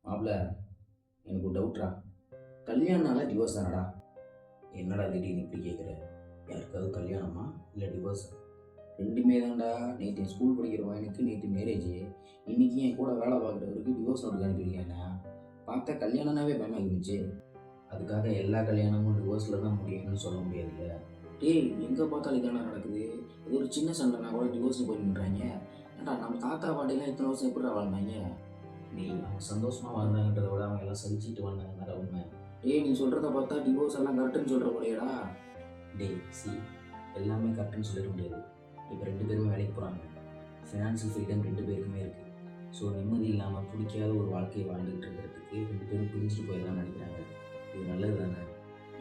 மாப்பிள்ள, எனக்கு ஒரு டவுட்ரா. கல்யாணம்னால டிவோர்ஸ் தானடா? என்னடா திடீர்னு இப்படி கேட்குற? யாருக்காவது கல்யாணமா இல்லை டிவோர்ஸா? ரெண்டுமே தான்டா. நேற்று ஸ்கூல் படிக்கிற பையனுக்கு நேற்று மேரேஜ். இன்னைக்கு என் கூட வேலை பார்க்குறவருக்கு டிவோர்ஸ் நோட்டு அனுப்பியிருக்கேன்னா பார்த்தா கல்யாணம்னாவே பயமாக இருந்துச்சு. அதுக்காக எல்லா கல்யாணமும் டிவோர்ஸில் தான் முடியும்னு சொல்ல முடியாதுல்ல. டேய், எங்கே பார்த்தாலும் இதான நடக்குது. ஏதோ ஒரு சின்ன சண்டைனா கூட டிவோர்ஸ் போய் நின்றாங்க. ஏன்டா நம்ம தாத்தா பாட்டிலாம் இத்தனை வருஷம் எப்படி வாழ்ந்தாங்க? டேய், அவங்க சந்தோஷமாக வாழ்ந்தாங்கன்றதை விட அவங்க எல்லாம் சகிச்சுட்டு வாழ்ந்தாங்க உண்மை. டேய், நீ சொல்கிறத பார்த்தா டிவோர்ஸ் எல்லாம் கரெக்டுன்னு சொல்கிற போலையடா. டேய் சி, எல்லாமே கரெக்டுன்னு சொல்லிட முடியாது. இப்போ ரெண்டு பேருமே வேலைக்கு போகிறாங்க. ஃபினான்ஷியல் ஃப்ரீடம் ரெண்டு பேருக்குமே இருக்குது. ஸோ நிம்மதி இல்லாமல் பிடிக்காத ஒரு வாழ்க்கையை வாழ்ந்துகிட்டு இருக்கிறதுக்கு ரெண்டு பேரும் பிரிஞ்சுட்டு போயிடலாம்னு நினைக்கிறாங்க. இது நல்லது தானே?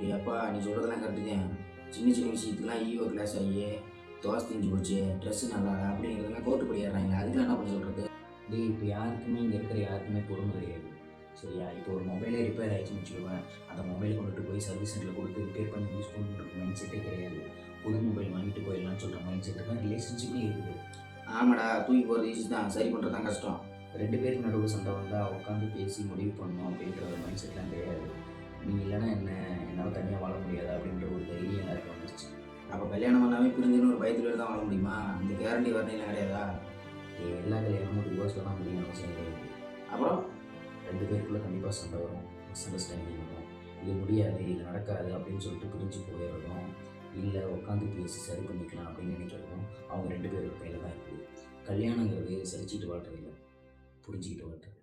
ஏ அப்பா, நீ சொல்கிறதெல்லாம் கரெக்டு தான். சின்ன சின்ன விஷயத்துக்குலாம் ஈவோ கிளாஸ் ஆகி தோசை திஞ்சு போச்சு, ட்ரெஸ்ஸு நல்லா அப்படிங்கிறதெல்லாம் கோர்ட்டு படியாடுறாங்க. அதுக்கெல்லாம் என்ன பண்ண சொல்கிறது? டேய், இப்போ யாருக்குமே இங்கே இருக்கிற யாருக்குமே பொறுமை கிடையாது. சரியா? இப்போ ஒரு மொபைலே ரிப்பேர் ஆகிடுச்சுன்னு வச்சுக்குவேன். அந்த மொபைலை கொண்டுட்டு போய் சர்வீஸ் சென்டரில் கொடுத்து ரிப்பேர் பண்ணி யூஸ் பண்ணுற மைண்ட் செட்டே கிடையாது. புது மொபைல் வாங்கிட்டு போயிடலாம்னு சொல்கிற மைண்ட் செட்டு தான் ரிலேஷன்ஷிப்லேயே இருக்குது. ஆமாடா, தூக்கி போகிறது ஈஸி தான், சரி பண்ணுறது தான் கஷ்டம். ரெண்டு பேருக்கு நடுவில் சண்டை வந்தால் உட்காந்து பேசி முடிவு பண்ணணும் அப்படின்ற ஒரு மைண்ட் செட்லாம் கிடையாது. நீ இல்லைன்னா என்ன, என்னால் தனியாக வாழ முடியாது அப்படின்ற ஒரு தைரியம் எல்லாருக்கும் வந்துருச்சு. அப்போ கல்யாணம் பண்ணாமே பிரிஞ்சுன்னு ஒரு பயத்தில் தான் வாழ முடியுமா? இந்த கேரண்டி வரணும் கிடையாதா? எல்லா கல்யாணமும் டிவோர்ஸில் தான் முடியும் அவசியம் கிடையாது. அப்புறம் ரெண்டு பேருக்குள்ளே கண்டிப்பாக சண்டை வரும், மிஸ் அண்டர்ஸ்டாண்டிங் வரும். இது முடியாது, இது நடக்காது அப்படின்னு சொல்லிட்டு பிரிஞ்சு போயிடுறதும், இல்லை உட்காந்து பேசி சரி பண்ணிக்கலாம் அப்படின்னு நினைக்கிறதும் அவங்க ரெண்டு பேரோட கையில் தான் இருக்குது. கல்யாணங்கிறது சலிச்சிட்டு வாழ்றதில்லை, புரிஞ்சுக்கிட்டு வாழ்றது.